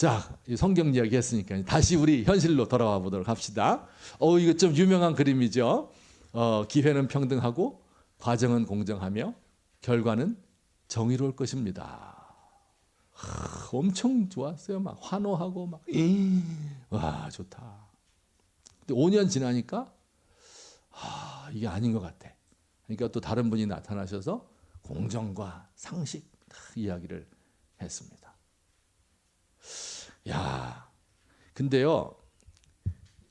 자, 성경 이야기 했으니까 다시 우리 현실로 돌아와 보도록 합시다. 이거 좀 유명한 그림이죠. 기회는 평등하고 과정은 공정하며 결과는 정의로울 것입니다. 엄청 좋았어요. 막 환호하고 막 와, 좋다. 근데 5년 지나니까 이게 아닌 것 같아. 그러니까 또 다른 분이 나타나셔서 공정과 상식 이야기를 했습니다. 야, 근데요,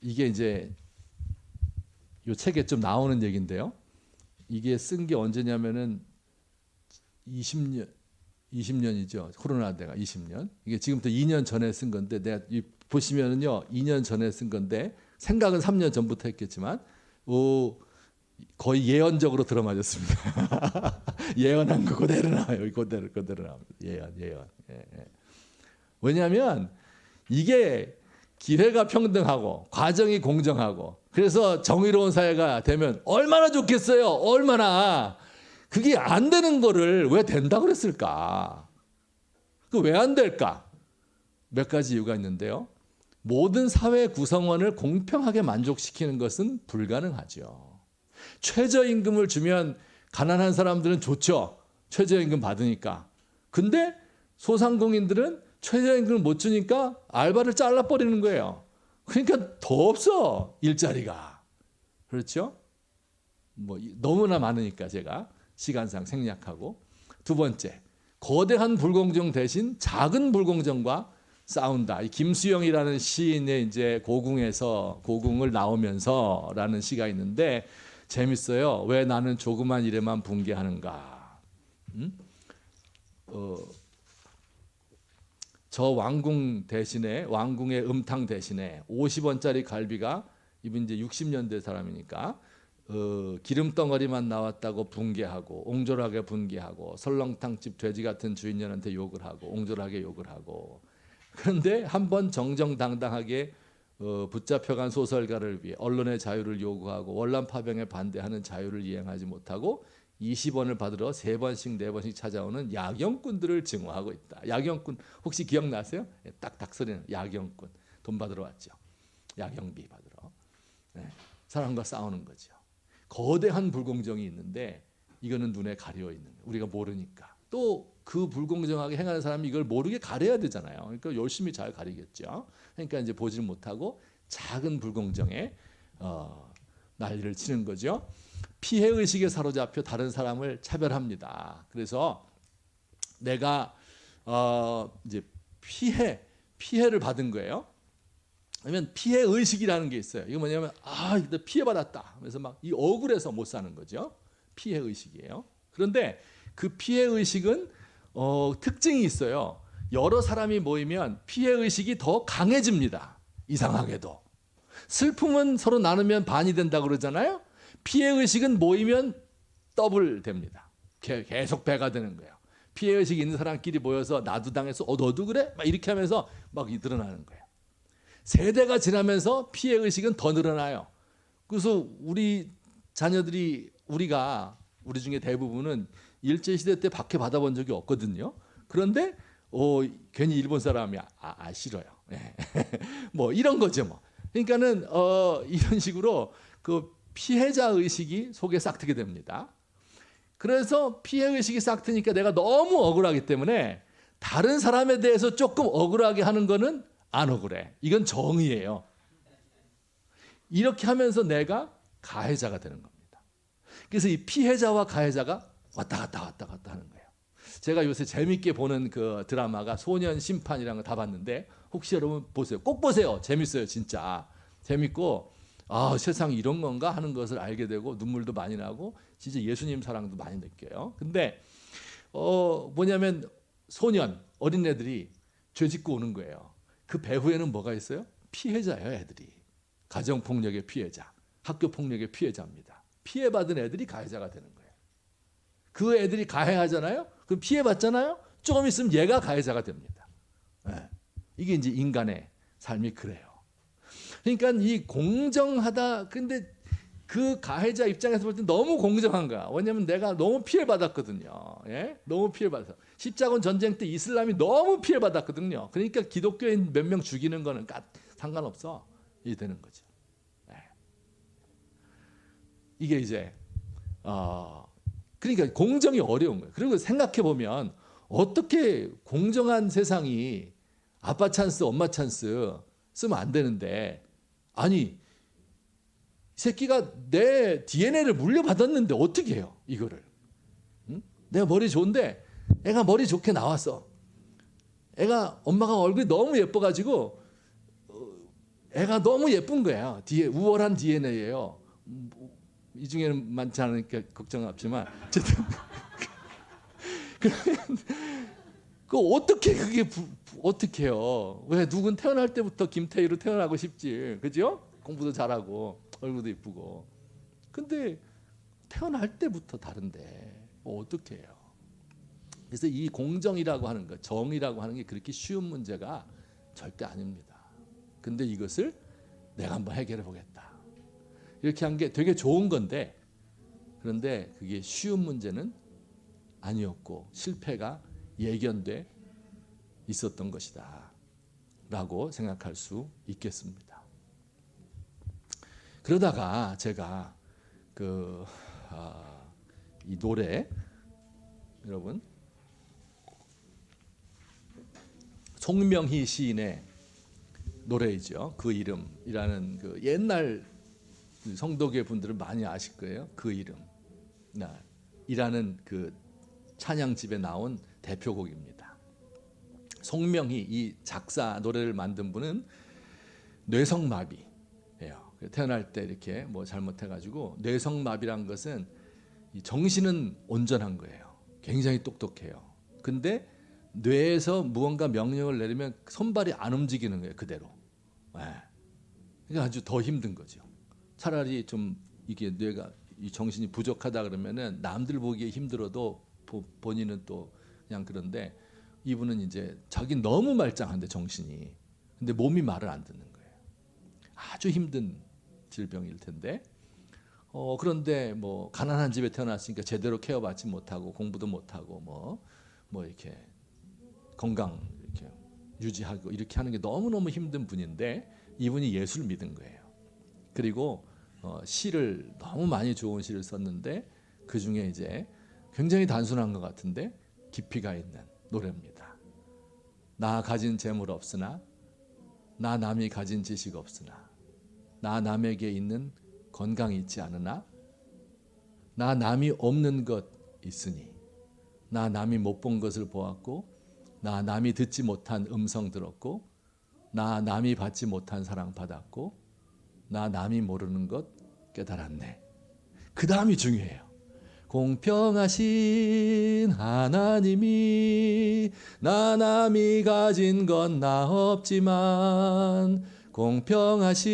이게 이제 이 책에 좀 나오는 얘기인데요. 이게 쓴 게 언제냐면은 20년이죠. 코로나 때가 20년. 이게 지금부터 2년 전에 쓴 건데, 내가 보시면은요, 2년 전에 쓴 건데, 생각은 3년 전부터 했겠지만, 거의 예언적으로 들어맞았습니다. 예언한 거 그대로 나와요. 그대로 나옵니다. 예언. 예. 왜냐하면 이게 기회가 평등하고 과정이 공정하고 그래서 정의로운 사회가 되면 얼마나 좋겠어요. 얼마나. 그게 안 되는 거를 왜 된다고 그랬을까? 그 왜 안 될까? 몇 가지 이유가 있는데요. 모든 사회 구성원을 공평하게 만족시키는 것은 불가능하죠. 최저임금을 주면 가난한 사람들은 좋죠. 최저임금 받으니까. 근데 소상공인들은 최저임금을 못 주니까 알바를 잘라버리는 거예요. 그러니까 더 없어, 일자리가. 그렇죠? 너무나 많으니까 제가 시간상 생략하고. 두 번째, 거대한 불공정 대신 작은 불공정과 싸운다. 이 김수영이라는 시인의 이제 고궁을 나오면서라는 시가 있는데 재밌어요. 왜 나는 조그만 일에만 붕괴하는가? 저 왕궁 대신에 왕궁의 음탕 대신에 50원짜리 갈비가 이분 이제 60년대 사람이니까 기름덩어리만 나왔다고 붕괴하고 옹졸하게 분개하고 설렁탕집 돼지 같은 주인년한테 욕을 하고 옹졸하게 욕을 하고 그런데 한번 정정당당하게 붙잡혀간 소설가를 위해 언론의 자유를 요구하고 월남 파병에 반대하는 자유를 이행하지 못하고 20원을 받으러 3번씩 4번씩 찾아오는 야경꾼들을 증오하고 있다. 야경꾼 혹시 기억나세요? 딱딱 소리는 야경꾼. 돈 받으러 왔죠. 야경비 받으러. 네. 사람과 싸우는 거죠. 거대한 불공정이 있는데 이거는 눈에 가려 있는 거예요. 우리가 모르니까. 또 그 불공정하게 행하는 사람이 이걸 모르게 가려야 되잖아요. 그러니까 열심히 잘 가리겠죠. 그러니까 이제 보질 못하고 작은 불공정에 난리를 치는 거죠. 피해 의식에 사로잡혀 다른 사람을 차별합니다. 그래서 내가 이제 피해를 받은 거예요. 그러면 피해 의식이라는 게 있어요. 이거 뭐냐면 피해 받았다. 그래서 막 이 억울해서 못 사는 거죠. 피해 의식이에요. 그런데 그 피해 의식은 특징이 있어요. 여러 사람이 모이면 피해 의식이 더 강해집니다. 이상하게도. 슬픔은 서로 나누면 반이 된다고 그러잖아요. 피해 의식은 모이면 더블 됩니다. 계속 배가 되는 거예요. 피해 의식이 있는 사람끼리 모여서 나도 당해서 너도 그래? 막 이렇게 하면서 막 늘어나는 거예요. 세대가 지나면서 피해 의식은 더 늘어나요. 그래서 우리 자녀들이 우리 중에 대부분은 일제시대 때 박해 받아본 적이 없거든요. 그런데 괜히 일본 사람이 싫어요. 뭐 이런 거죠. 뭐. 그러니까는 이런 식으로 그 피해자 의식이 속에 싹트게 됩니다. 그래서 피해 의식이 싹트니까 내가 너무 억울하기 때문에 다른 사람에 대해서 조금 억울하게 하는 거는 안 억울해. 이건 정의예요. 이렇게 하면서 내가 가해자가 되는 겁니다. 그래서 이 피해자와 가해자가 왔다 갔다 하는 거예요. 제가 요새 재밌게 보는 그 드라마가 소년 심판이라는 거 다 봤는데 혹시 여러분 보세요. 꼭 보세요. 재밌어요. 진짜. 재밌고 세상이 이런 건가 하는 것을 알게 되고 눈물도 많이 나고 진짜 예수님 사랑도 많이 느껴요. 근데 뭐냐면 어린애들이 죄 짓고 오는 거예요. 그 배후에는 뭐가 있어요? 피해자예요. 애들이. 가정폭력의 피해자, 학교폭력의 피해자입니다. 피해받은 애들이 가해자가 되는 거예요. 그 애들이 가해하잖아요. 그럼 피해받잖아요. 조금 있으면 얘가 가해자가 됩니다. 네. 이게 이제 인간의 삶이 그래요. 그러니까 이 공정하다. 근데 그 가해자 입장에서 볼 때 너무 공정한 거야. 왜냐하면 내가 너무 피해 받았거든요. 예? 너무 피해 받아서 십자군 전쟁 때 이슬람이 너무 피해 받았거든요. 그러니까 기독교인 몇 명 죽이는 거는 상관없어. 이 되는 거죠. 예. 이게 이제 그러니까 공정이 어려운 거예요. 그리고 생각해 보면 어떻게 공정한 세상이 아빠 찬스, 엄마 찬스 쓰면 안 되는데, 아니 이 새끼가 내 DNA를 물려받았는데 어떻게 해요 이거를? 응? 내가 머리 좋은데 애가 머리 좋게 나왔어. 애가 엄마가 얼굴이 너무 예뻐가지고 애가 너무 예쁜 거야. 우월한 DNA예요. 이 중에는 많지 않으니까 걱정 없지만 어쨌든 그러면 그 어떻게 그게 어떻게 해요? 왜 누군 태어날 때부터 김태희로 태어나고 싶지, 그죠? 공부도 잘하고 얼굴도 이쁘고. 근데 태어날 때부터 다른데 어떻게 해요? 그래서 이 공정이라고 하는 것, 정의라고 하는 게 그렇게 쉬운 문제가 절대 아닙니다. 근데 이것을 내가 한번 해결해 보겠다, 이렇게 한 게 되게 좋은 건데, 그런데 그게 쉬운 문제는 아니었고 실패가 예견돼 있었던 것이다 라고 생각할 수 있겠습니다. 그러다가 제가 이 노래, 여러분 송명희 시인의 노래이죠. 그 이름이라는 그 옛날 성도계 분들은 많이 아실 거예요. 그 이름이라는 그 찬양집에 나온 대표곡입니다. 송명희, 이 작사 노래를 만든 분은 뇌성마비예요. 태어날 때 이렇게 뭐 잘못해가지고, 뇌성마비란 것은 정신은 온전한 거예요. 굉장히 똑똑해요. 근데 뇌에서 무언가 명령을 내리면 손발이 안 움직이는 거예요, 그대로. 그러니까 아주 더 힘든 거죠. 차라리 좀 이게 뇌가 이 정신이 부족하다 그러면은 남들 보기에 힘들어도 본인은 또 그냥 그런데, 이분은 이제 자기 너무 말짱한데 정신이, 근데 몸이 말을 안 듣는 거예요. 아주 힘든 질병일 텐데, 그런데 뭐 가난한 집에 태어났으니까 제대로 케어받지 못하고 공부도 못하고 뭐 이렇게 건강 이렇게 유지하고 이렇게 하는 게 너무너무 힘든 분인데, 이분이 예수를 믿은 거예요. 그리고 시를 너무 많이 좋은 시를 썼는데, 그 중에 이제 굉장히 단순한 것 같은데 깊이가 있는 노래입니다. 나 가진 재물 없으나, 나 남이 가진 지식 없으나, 나 남에게 있는 건강이 있지 않으나, 나 남이 없는 것 있으니, 나 남이 못 본 것을 보았고, 나 남이 듣지 못한 음성 들었고, 나 남이 받지 못한 사랑 받았고, 나 남이 모르는 것 깨달았네. 그 다음이 중요해요. 공평하신 하나님이 나 남이 가진 건 나 없지만, 공평하신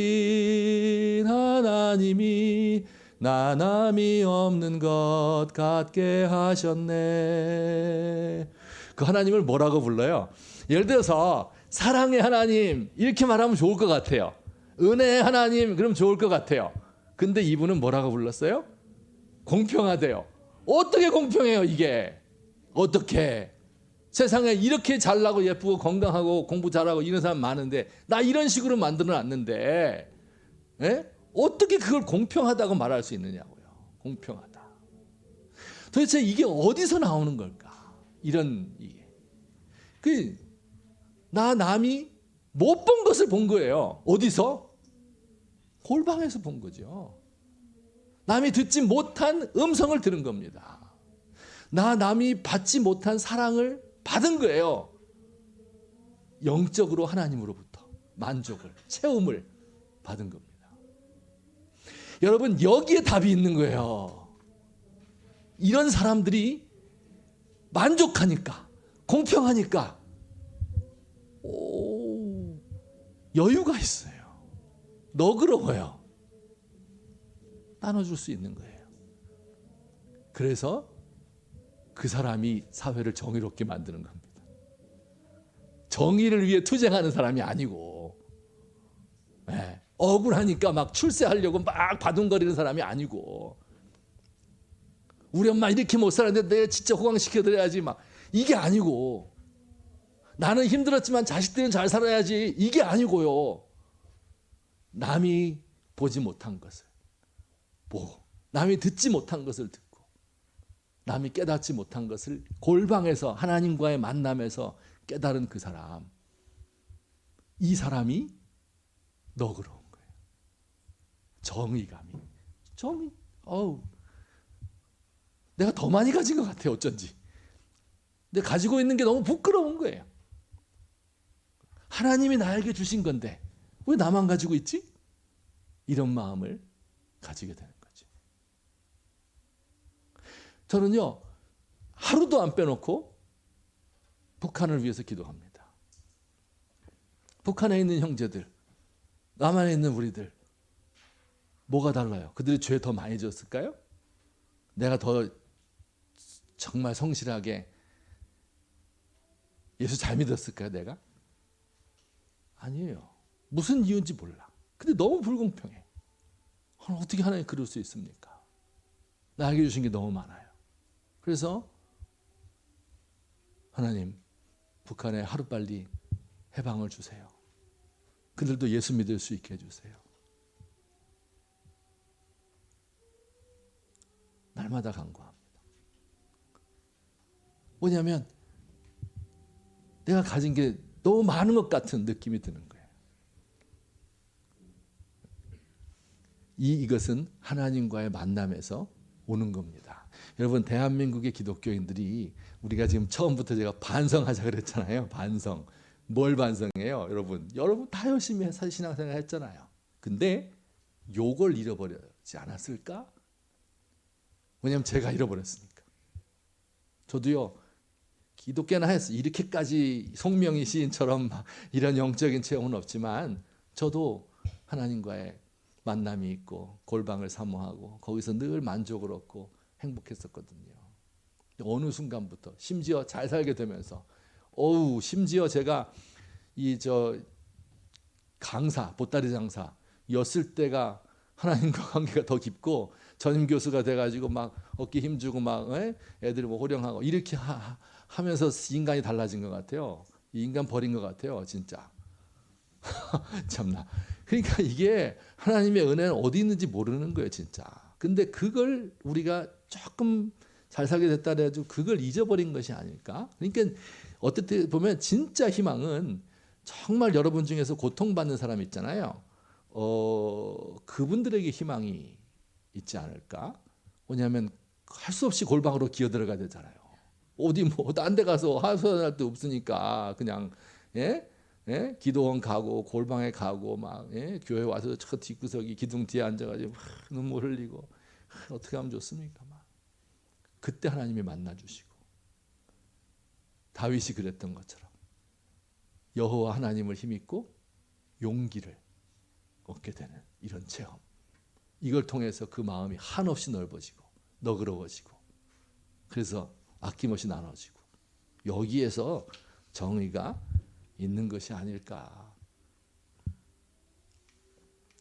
하나님이 나 남이 없는 것 같게 하셨네. 그 하나님을 뭐라고 불러요? 예를 들어서 사랑의 하나님 이렇게 말하면 좋을 것 같아요. 은혜의 하나님 그럼 좋을 것 같아요. 근데 이분은 뭐라고 불렀어요? 공평하대요. 어떻게 공평해요 이게? 어떻게? 세상에 이렇게 잘나고 예쁘고 건강하고 공부 잘하고 이런 사람 많은데 나 이런 식으로 만들어 놨는데, 어떻게 그걸 공평하다고 말할 수 있느냐고요. 공평하다. 도대체 이게 어디서 나오는 걸까? 이런 이게. 나 남이 못 본 것을 본 거예요. 어디서? 골방에서 본 거죠. 남이 듣지 못한 음성을 들은 겁니다. 나 남이 받지 못한 사랑을 받은 거예요. 영적으로 하나님으로부터 만족을, 채움을 받은 겁니다. 여러분 여기에 답이 있는 거예요. 이런 사람들이 만족하니까, 공평하니까 여유가 있어요. 너그러워요. 나눠줄 수 있는 거예요. 그래서 그 사람이 사회를 정의롭게 만드는 겁니다. 정의를 위해 투쟁하는 사람이 아니고, 예, 억울하니까 막 출세하려고 막 바둥거리는 사람이 아니고, 우리 엄마 이렇게 못 살았는데 내가 진짜 호강시켜드려야지 막 이게 아니고, 나는 힘들었지만 자식들은 잘 살아야지 이게 아니고요. 남이 보지 못한 것을 보고, 남이 듣지 못한 것을 듣고, 남이 깨닫지 못한 것을 골방에서 하나님과의 만남에서 깨달은 그 사람, 이 사람이 너그러운 거예요. 정의감이. 정의. 내가 더 많이 가진 것 같아요. 어쩐지. 근데 가지고 있는 게 너무 부끄러운 거예요. 하나님이 나에게 주신 건데 왜 나만 가지고 있지? 이런 마음을 가지게 되는 거죠. 저는요, 하루도 안 빼놓고 북한을 위해서 기도합니다. 북한에 있는 형제들, 남한에 있는 우리들, 뭐가 달라요? 그들이 죄 더 많이 졌을까요? 내가 더 정말 성실하게 예수 잘 믿었을까요, 내가? 아니에요. 무슨 이유인지 몰라. 근데 너무 불공평해. 어떻게 하나님 그럴 수 있습니까? 나에게 주신 게 너무 많아요. 그래서 하나님, 북한에 하루빨리 해방을 주세요. 그들도 예수 믿을 수 있게 해주세요. 날마다 간구합니다. 뭐냐면 내가 가진 게 너무 많은 것 같은 느낌이 드는 거예요. 이것은 하나님과의 만남에서 오는 겁니다. 여러분, 대한민국의 기독교인들이, 우리가 지금 처음부터 제가 반성하자 그랬잖아요. 반성. 뭘 반성해요? 여러분 다 열심히 신앙생활 했잖아요. 근데 요걸 잃어버리지 않았을까? 왜냐하면 제가 잃어버렸으니까. 저도요, 기독교나 해서 이렇게까지 송명희 시인처럼 이런 영적인 체험은 없지만, 저도 하나님과의 만남이 있고 골방을 사모하고 거기서 늘 만족을 얻고 행복했었거든요. 어느 순간부터, 심지어 잘 살게 되면서, 심지어 제가 강사, 보따리 장사였을 때가 하나님과 관계가 더 깊고, 전임 교수가 돼가지고 막 어깨 힘주고 막 애들이 뭐 호령하고 이렇게 하면서 인간이 달라진 것 같아요. 인간 버린 것 같아요, 진짜. 참나. 그러니까 이게 하나님의 은혜는 어디 있는지 모르는 거예요, 진짜. 근데 그걸 우리가 조금 잘 살게 됐다 해가지고 그걸 잊어버린 것이 아닐까? 그러니까 어떻게 보면 진짜 희망은, 정말 여러분 중에서 고통받는 사람 있잖아요. 그분들에게 희망이 있지 않을까? 왜냐하면 할 수 없이 골방으로 기어 들어가야 되잖아요. 어디 뭐 딴 데 가서 하소연할 데 없으니까 그냥 기도원 가고 골방에 가고 막 교회 와서 저 뒷구석이 기둥 뒤에 앉아가지고 막 눈물 흘리고 어떻게 하면 좋습니까? 막 그때 하나님이 만나 주시고, 다윗이 그랬던 것처럼 여호와 하나님을 힘입고 용기를 얻게 되는 이런 체험. 이걸 통해서 그 마음이 한없이 넓어지고 너그러워지고, 그래서 아낌없이 나눠지고, 여기에서 정의가 있는 것이 아닐까.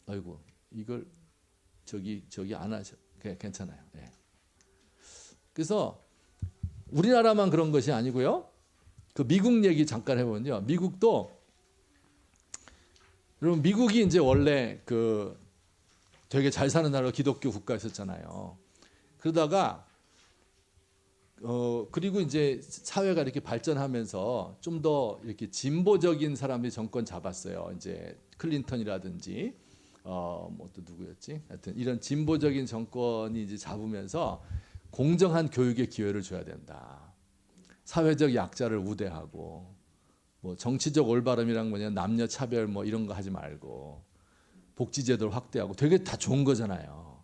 아이고, 이걸 저기 안 하셔. 괜찮아요. 네. 그래서 우리나라만 그런 것이 아니고요. 그 미국 얘기 잠깐 해보면요. 미국도, 여러분, 미국이 이제 원래 그 되게 잘 사는 나라가 기독교 국가였었잖아요. 그러다가 그리고 이제 사회가 이렇게 발전하면서 좀 더 이렇게 진보적인 사람들이 정권 잡았어요. 이제 클린턴이라든지 뭐 또 누구였지? 하여튼 이런 진보적인 정권이 이제 잡으면서 공정한 교육의 기회를 줘야 된다. 사회적 약자를 우대하고, 뭐 정치적 올바름이란 뭐냐, 남녀 차별 뭐 이런 거 하지 말고, 복지제도를 확대하고, 되게 다 좋은 거잖아요.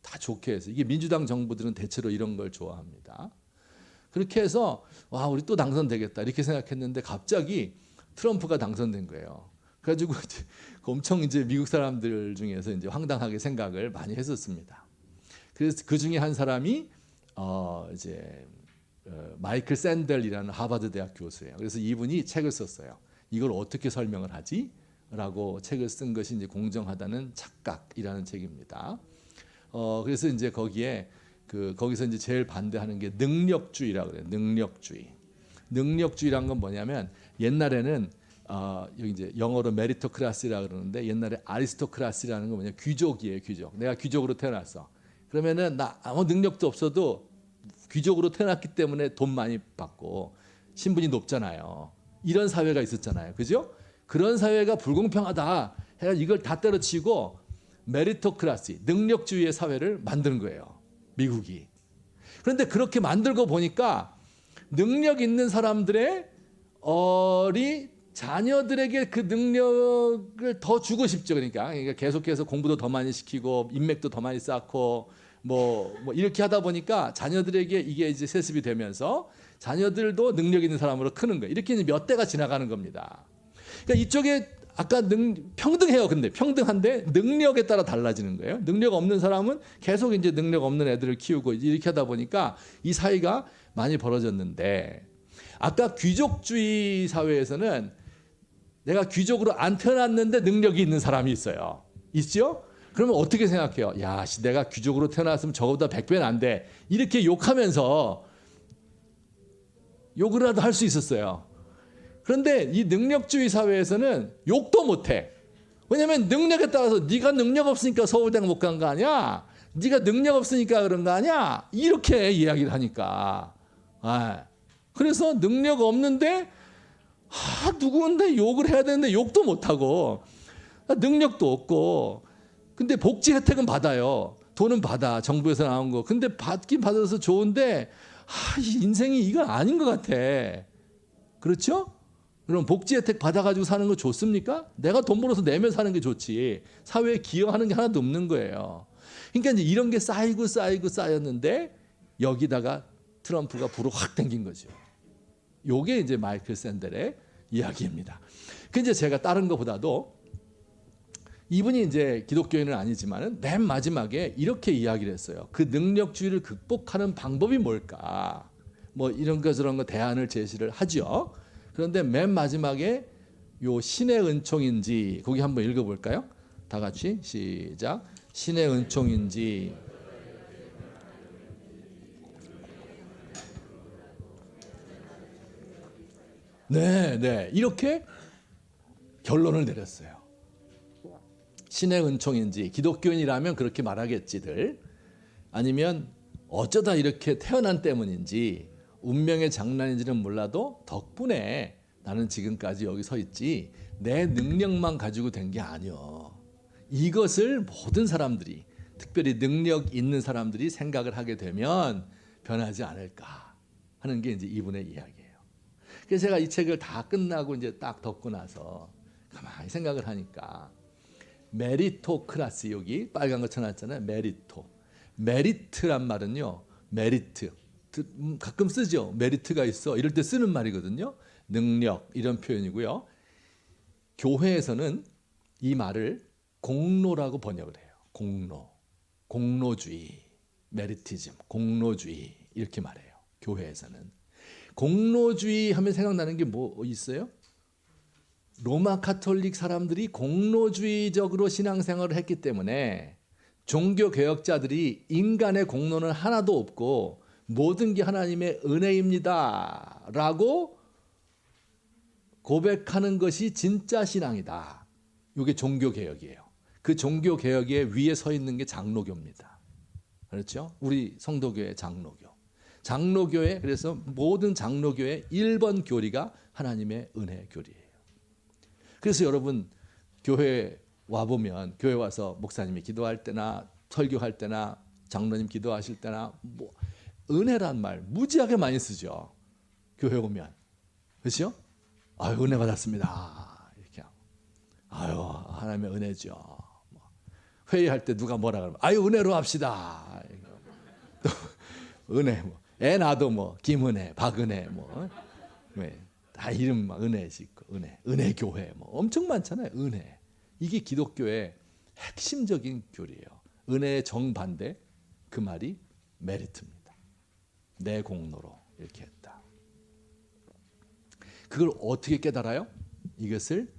다 좋게 해서. 이게 민주당 정부들은 대체로 이런 걸 좋아합니다. 그렇게 해서 와, 우리 또 당선되겠다 이렇게 생각했는데 갑자기 트럼프가 당선된 거예요. 그래가지고 엄청 이제 미국 사람들 중에서 이제 황당하게 생각을 많이 했었습니다. 그래서 그 중에 한 사람이 이제 마이클 샌델이라는 하버드 대학 교수예요. 그래서 이분이 책을 썼어요. 이걸 어떻게 설명을 하지? 라고 책을 쓴 것이 이제 공정하다는 착각이라는 책입니다. 그래서 이제 거기서 이제 제일 반대하는 게 능력주의라고 그래요. 능력주의. 능력주의란 건 뭐냐면 옛날에는 여기 이제 영어로 메리토크라시라고 그러는데 옛날에 아리스토크라시라는 건 뭐냐 귀족이에요. 귀족. 내가 귀족으로 태어났어. 그러면은 나 아무 능력도 없어도 귀족으로 태어났기 때문에 돈 많이 받고 신분이 높잖아요. 이런 사회가 있었잖아요. 그죠? 그런 사회가 불공평하다 해서 이걸 다 때려치고 메리토크라시, 능력주의의 사회를 만든 거예요. 미국이. 그런데 그렇게 만들고 보니까 능력 있는 사람들의 자녀들에게 그 능력을 더 주고 싶죠. 그러니까 계속해서 공부도 더 많이 시키고 인맥도 더 많이 쌓고 뭐 이렇게 하다 보니까 자녀들에게 이게 이제 세습이 되면서 자녀들도 능력 있는 사람으로 크는 거예요. 이렇게 몇 대가 지나가는 겁니다. 그러니까 이쪽에 아까 평등해요. 근데 평등한데 능력에 따라 달라지는 거예요. 능력 없는 사람은 계속 이제 능력 없는 애들을 키우고 이렇게 하다 보니까 이 사이가 많이 벌어졌는데 아까 귀족주의 사회에서는 내가 귀족으로 안 태어났는데 능력이 있는 사람이 있어요. 있죠? 그러면 어떻게 생각해요? 야, 내가 귀족으로 태어났으면 저거보다 100배는 안 돼. 이렇게 욕하면서 욕을라도 할 수 있었어요. 그런데 이 능력주의 사회에서는 욕도 못해. 왜냐하면 능력에 따라서 네가 능력 없으니까 서울대 못 간 거 아니야? 네가 능력 없으니까 그런 거 아니야? 이렇게 이야기를 하니까. 그래서 능력 없는데 누구인데 욕을 해야 되는데 욕도 못하고 능력도 없고 근데 복지 혜택은 받아요. 돈은 받아. 정부에서 나온 거. 근데 받긴 받아서 좋은데 이 인생이 이거 아닌 것 같아. 그렇죠? 그럼 복지 혜택 받아가지고 사는 거 좋습니까? 내가 돈 벌어서 내면 사는 게 좋지. 사회에 기여하는 게 하나도 없는 거예요. 그러니까 이제 이런 게 쌓였는데 여기다가 트럼프가 불을 확 당긴 거죠. 요게 이제 마이클 샌델의 이야기입니다. 근데 제가 다른 것보다도 이분이 이제 기독교인은 아니지만은 맨 마지막에 이렇게 이야기를 했어요. 그 능력주의를 극복하는 방법이 뭘까? 뭐 이런 거 저런 거 대안을 제시를 하죠. 그런데 맨 마지막에 요 신의 은총인지 거기 한번 읽어볼까요? 다 같이 시작. 신의 은총인지 네 이렇게 결론을 내렸어요. 신의 은총인지 기독교인이라면 그렇게 말하겠지들 아니면 어쩌다 이렇게 태어난 때문인지 운명의 장난인지는 몰라도 덕분에 나는 지금까지 여기 서 있지 내 능력만 가지고 된 게 아니여. 이것을 모든 사람들이 특별히 능력 있는 사람들이 생각을 하게 되면 변하지 않을까 하는 게 이제 이분의 이야기예요. 그래서 제가 이 책을 다 끝나고 이제 딱 덮고 나서 가만히 생각을 하니까 메리토크라시 여기 빨간 거 쳐놨잖아요. 메리트란 말은요. 메리트 가끔 쓰죠. 메리트가 있어 이럴 때 쓰는 말이거든요. 능력 이런 표현이고요. 교회에서는 이 말을 공로라고 번역을 해요. 공로주의, 메리티즘, 공로주의 이렇게 말해요. 교회에서는 공로주의 하면 생각나는 게 뭐 있어요? 로마 카톨릭 사람들이 공로주의적으로 신앙생활을 했기 때문에 종교 개혁자들이 인간의 공로는 하나도 없고 모든 게 하나님의 은혜입니다 라고 고백하는 것이 진짜 신앙이다. 이게 종교 개혁이에요. 그 종교 개혁의 위에 서 있는 게 장로교입니다. 그렇죠? 우리 성도교회 장로교회 그래서 모든 장로교회 1번 교리가 하나님의 은혜 교리예요. 그래서 여러분 교회 와보면 교회 와서 목사님이 기도할 때나 설교할 때나 장로님 기도하실 때나 뭐 은혜란 말 무지하게 많이 쓰죠. 교회 오면 그렇죠? 아유 은혜 받았습니다 이렇게 하고 아유 하나님의 은혜죠. 회의할 때 누가 뭐라 그러면 아유 은혜로 합시다. 또 은혜 애 나도 김은혜, 박은혜 다 이름 막 은혜 짓고 은혜 교회 엄청 많잖아요. 은혜 이게 기독교의 핵심적인 교리예요. 은혜의 정반대 그 말이 메리트입니다. 내 공로로 이렇게 했다. 그걸 어떻게 깨달아요? 이것을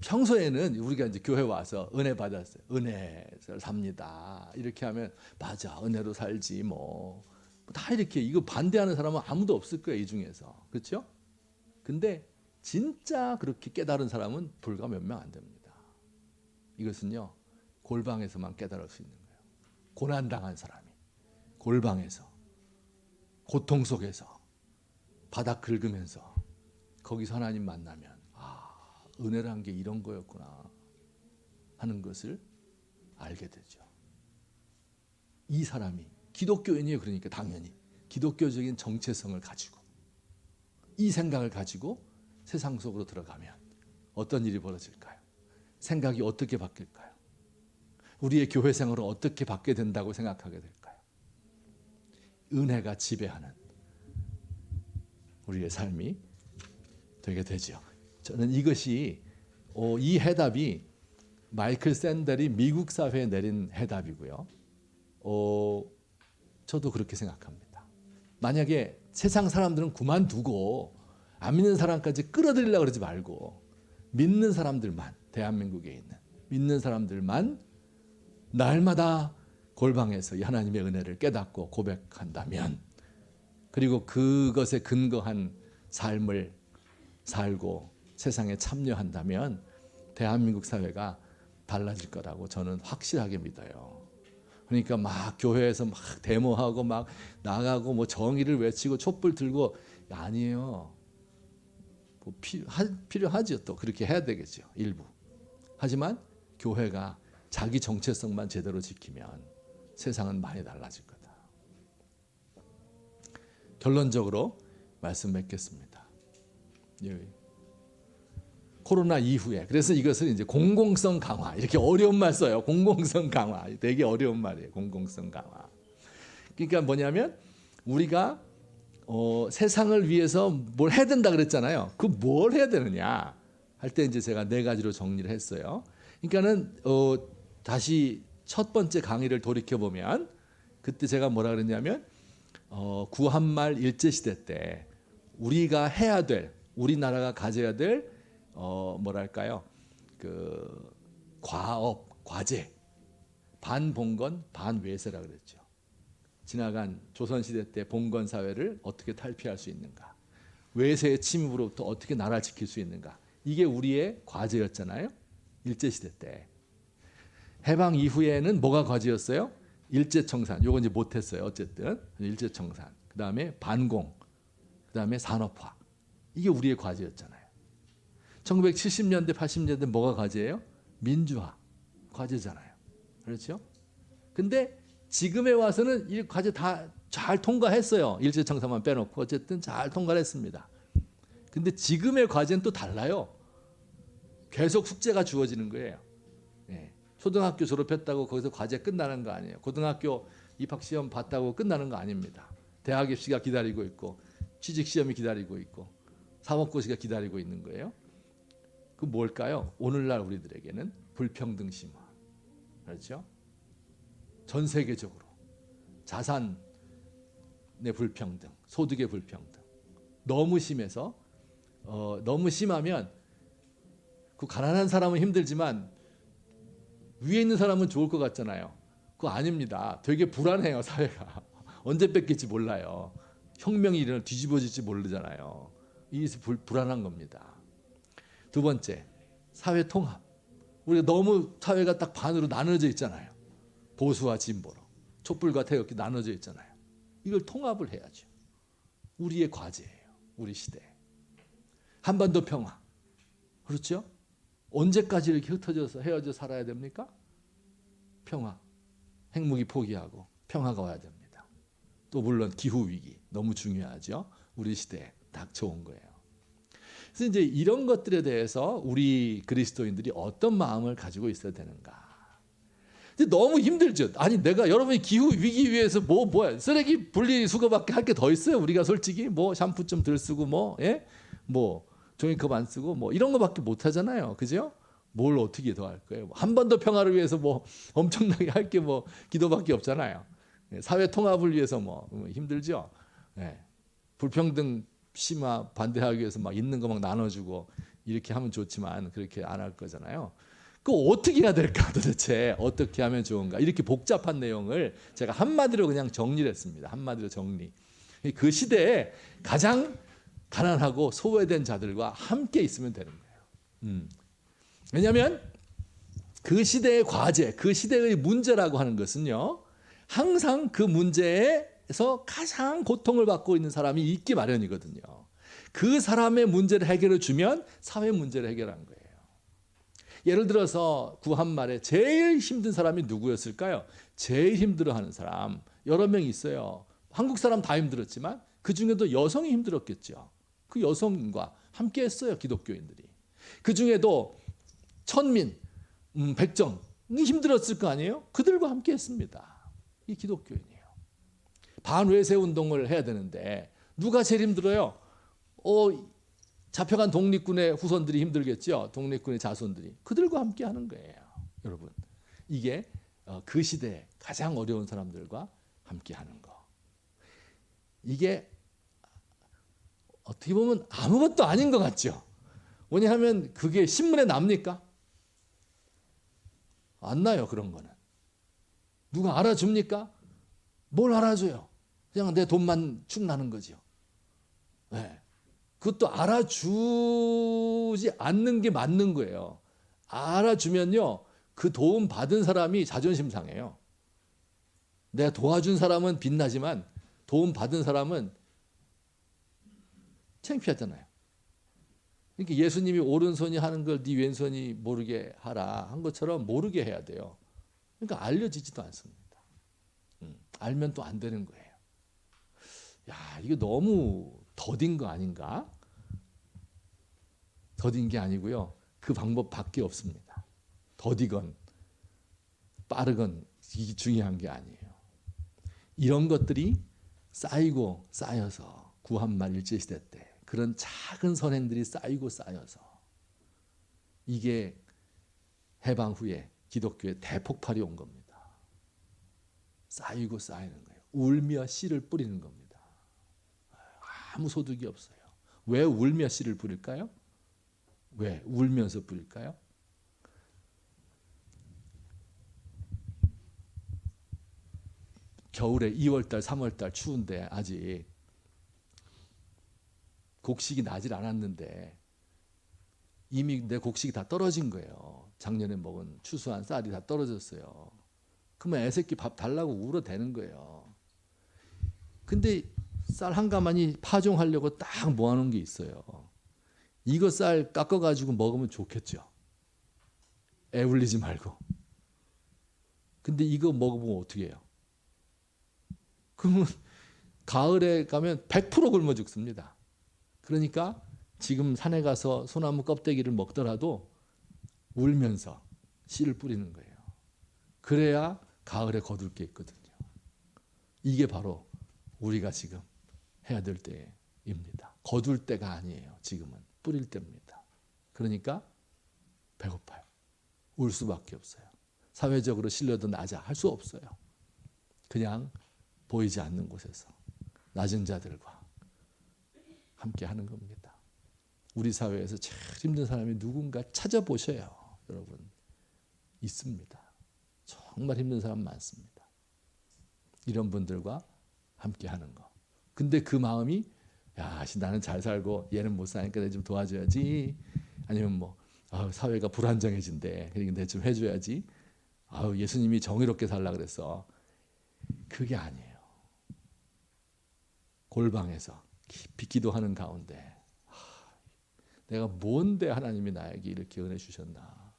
평소에는 우리가 이제 교회 와서 은혜 받았어요. 은혜를 삽니다. 이렇게 하면 맞아, 은혜로 살지 뭐. 다 이렇게 이거 반대하는 사람은 아무도 없을 거예요, 이 중에서. 그렇죠? 근데 진짜 그렇게 깨달은 사람은 불과 몇 명 안 됩니다. 이것은요, 골방에서만 깨달을 수 있는 거예요. 고난당한 사람이 골방에서 고통 속에서 바닥 긁으면서 거기서 하나님 만나면 은혜란 게 이런 거였구나 하는 것을 알게 되죠. 이 사람이 기독교인이에요. 그러니까 당연히 기독교적인 정체성을 가지고 이 생각을 가지고 세상 속으로 들어가면 어떤 일이 벌어질까요? 생각이 어떻게 바뀔까요? 우리의 교회 생활을 어떻게 받게 된다고 생각하게 될까요? 은혜가 지배하는 우리의 삶이 되게 되죠. 저는 이것이 이 해답이 마이클 샌델이 미국 사회에 내린 해답이고요. 저도 그렇게 생각합니다. 만약에 세상 사람들은 그만두고 안 믿는 사람까지 끌어들이려고 그러지 말고 믿는 사람들만, 대한민국에 있는 믿는 사람들만 날마다 골방에서 이 하나님의 은혜를 깨닫고 고백한다면, 그리고 그것에 근거한 삶을 살고 세상에 참여한다면 대한민국 사회가 달라질 거라고 저는 확실하게 믿어요. 그러니까 막 교회에서 막 데모하고 막 나가고 뭐 정의를 외치고 촛불 들고, 아니에요. 뭐 필요하죠. 또 그렇게 해야 되겠죠, 일부. 하지만 교회가 자기 정체성만 제대로 지키면 세상은 많이 달라질 거다. 결론적으로 말씀 맺겠습니다. 코로나 이후에, 그래서 이것을 이제 공공성 강화, 이렇게 어려운 말 써요. 공공성 강화, 되게 어려운 말이에요. 공공성 강화. 그러니까 뭐냐면 우리가 세상을 위해서 뭘 해야 된다 그랬잖아요. 그 뭘 해야 되느냐 할 때 이제 제가 4가지로 정리를 했어요. 그러니까는 다시 첫 번째 강의를 돌이켜 보면 그때 제가 뭐라 그랬냐면 구한말 일제시대 때 우리가 해야 될, 우리나라가 가져야 될 뭐랄까요, 그 과업, 과제, 반봉건 반외세라 그랬죠. 지나간 조선시대 때 봉건 사회를 어떻게 탈피할 수 있는가, 외세의 침입으로부터 어떻게 나라를 지킬 수 있는가, 이게 우리의 과제였잖아요, 일제시대 때. 해방 이후에는 뭐가 과제였어요? 일제청산, 요건 이제 못했어요. 어쨌든 일제청산, 그 다음에 반공, 그 다음에 산업화, 이게 우리의 과제였잖아요. 1970년대 80년대 뭐가 과제예요? 민주화 과제잖아요. 그렇죠? 근데 지금에 와서는 이 과제 다 잘 통과했어요. 일제청산만 빼놓고 어쨌든 잘 통과를 했습니다. 근데 지금의 과제는 또 달라요. 계속 숙제가 주어지는 거예요. 네. 초등학교 졸업했다고 거기서 과제 끝나는 거 아니에요. 고등학교 입학시험 봤다고 끝나는 거 아닙니다. 대학 입시가 기다리고 있고 취직시험이 기다리고 있고 사법고시가 기다리고 있는 거예요. 그 뭘까요? 오늘날 우리들에게는 불평등 심화. 그렇죠? 전 세계적으로 자산의 불평등, 소득의 불평등 너무 심해서 너무 심하면 그 가난한 사람은 힘들지만 위에 있는 사람은 좋을 것 같잖아요. 그거 아닙니다. 되게 불안해요, 사회가. 언제 뺏길지 몰라요. 혁명이 일어나 뒤집어질지 모르잖아요. 이게 불안한 겁니다. 두 번째, 사회 통합. 우리가 너무 사회가 딱 반으로 나눠져 있잖아요. 보수와 진보로, 촛불과 태극기 나눠져 있잖아요. 이걸 통합을 해야죠. 우리의 과제예요. 우리 시대에. 한반도 평화. 그렇죠? 언제까지 이렇게 흩어져서 헤어져 살아야 됩니까? 평화. 핵무기 포기하고 평화가 와야 됩니다. 또 물론 기후위기 너무 중요하죠. 우리 시대에 닥쳐온 거예요. 그래서 이제 이런 것들에 대해서 우리 그리스도인들이 어떤 마음을 가지고 있어야 되는가. 근데 너무 힘들죠. 아니 내가 여러분이 기후 위기 위해서 뭐야 쓰레기 분리수거밖에 할 게 더 있어요. 우리가 솔직히 뭐 샴푸 좀 덜 쓰고 뭐 종이컵 안 쓰고 뭐 이런 거밖에 못 하잖아요. 그죠? 뭘 어떻게 더 할 거예요? 한반도 평화를 위해서 뭐 엄청나게 할 게 뭐 기도밖에 없잖아요. 사회 통합을 위해서 뭐 힘들죠. 불평등 심화 반대하기 위해서 막 있는 거 막 나눠주고 이렇게 하면 좋지만 그렇게 안 할 거잖아요. 그 어떻게 해야 될까 도대체 어떻게 하면 좋은가 이렇게 복잡한 내용을 제가 한마디로 그냥 정리를 했습니다. 한마디로 정리. 그 시대에 가장 가난하고 소외된 자들과 함께 있으면 되는 거예요. 왜냐하면 그 시대의 과제, 그 시대의 문제라고 하는 것은요, 항상 그 문제에서 가장 고통을 받고 있는 사람이 있기 마련이거든요. 그 사람의 문제를 해결해 주면 사회 문제를 해결한 거예요. 예를 들어서 구한말에 제일 힘든 사람이 누구였을까요? 제일 힘들어하는 사람 여러 명 있어요. 한국 사람 다 힘들었지만 그 중에도 여성이 힘들었겠죠. 그 여성과 함께 했어요, 기독교인들이. 그 중에도 천민, 백정이 힘들었을 거 아니에요? 그들과 함께 했습니다. 이 기독교인이에요. 반외세 운동을 해야 되는데 누가 제일 힘들어요? 잡혀간 독립군의 후손들이 힘들겠죠. 독립군의 자손들이. 그들과 함께 하는 거예요. 여러분, 이게 그 시대에 가장 어려운 사람들과 함께 하는 거. 이게 어떻게 보면 아무것도 아닌 것 같죠. 왜냐하면 그게 신문에 납니까? 안 나요, 그런 거는. 누가 알아줍니까? 뭘 알아줘요? 그냥 내 돈만 축나는 거죠. 네. 그것도 알아주지 않는 게 맞는 거예요. 알아주면요, 그 도움 받은 사람이 자존심 상해요. 내가 도와준 사람은 빛나지만 도움 받은 사람은 창피하잖아요. 그러니까 예수님이 오른손이 하는 걸 네 왼손이 모르게 하라 한 것처럼 모르게 해야 돼요. 그러니까 알려지지도 않습니다. 알면 또 안 되는 거예요. 야, 이거 너무 더딘 거 아닌가? 더딘 게 아니고요. 그 방법밖에 없습니다. 더디건 빠르건 이게 중요한 게 아니에요. 이런 것들이 쌓이고 쌓여서 구한말 일제시대 때 그런 작은 선행들이 쌓이고 쌓여서 이게 해방 후에 기독교의 대폭발이 온 겁니다. 쌓이고 쌓이는 거예요. 울며 씨를 뿌리는 겁니다. 아무 소득이 없어요. 왜 울며 씨를 뿌릴까요? 왜 울면서 뿌릴까요? 겨울에 2월달, 3월달 추운데 아직 곡식이 나질 않았는데 이미 내 곡식이 다 떨어진 거예요. 작년에 먹은 추수한 쌀이 다 떨어졌어요. 그러면 애새끼 밥 달라고 울어대는 거예요. 근데 쌀 한 가마니 파종하려고 딱 모아놓은 게 있어요. 이거 쌀 깎아가지고 먹으면 좋겠죠. 애 울리지 말고. 근데 이거 먹어보면 어떻게 해요? 그러면 가을에 가면 100% 굶어 죽습니다. 그러니까 지금 산에 가서 소나무 껍데기를 먹더라도 울면서 씨를 뿌리는 거예요. 그래야 가을에 거둘 게 있거든요. 이게 바로 우리가 지금 해야 될 때입니다. 거둘 때가 아니에요. 지금은 뿌릴 때입니다. 그러니까 배고파요. 울 수밖에 없어요. 사회적으로 신뢰도 낮아 할 수 없어요. 그냥 보이지 않는 곳에서 낮은 자들과 함께 하는 겁니다. 우리 사회에서 제일 힘든 사람이 누군가 찾아보셔요. 여러분, 있습니다. 정말 힘든 사람 많습니다. 이런 분들과 함께 하는 거. 근데 그 마음이 야, 나는 잘 살고 얘는 못 사니까 내가 좀 도와줘야지. 아니면 사회가 불안정해진대. 그러니까 내가 좀 해줘야지. 예수님이 정의롭게 살라 그랬어. 그게 아니에요. 골방에서 깊이 기도하는 가운데 내가 뭔데 하나님이 나에게 이렇게 은혜 주셨나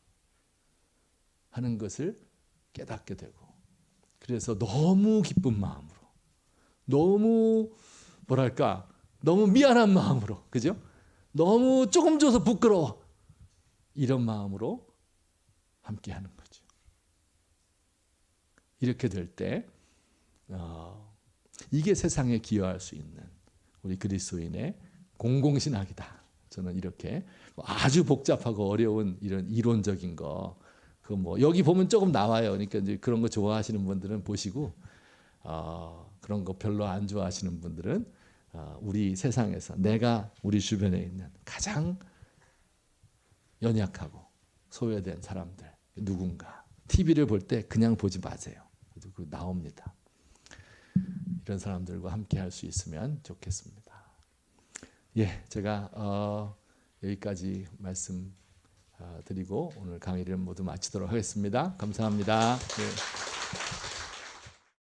하는 것을 깨닫게 되고, 그래서 너무 기쁜 마음으로, 너무 너무 미안한 마음으로, 그죠? 너무 조금 줘서 부끄러워, 이런 마음으로 함께 하는 거죠. 이렇게 될 때 이게 세상에 기여할 수 있는 우리 그리스도인의 공공신학이다. 저는 이렇게 아주 복잡하고 어려운 이런 이론적인 거, 여기 보면 조금 나와요. 그러니까 이제 그런 거 좋아하시는 분들은 보시고, 그런 거 별로 안 좋아하시는 분들은 우리 세상에서 내가 우리 주변에 있는 가장 연약하고 소외된 사람들 누군가 TV를 볼 때 그냥 보지 마세요. 그 나옵니다. 이런 사람들과 함께 할 수 있으면 좋겠습니다. 예, 제가 여기까지 말씀 드리고 오늘 강의를 모두 마치도록 하겠습니다. 감사합니다. 예.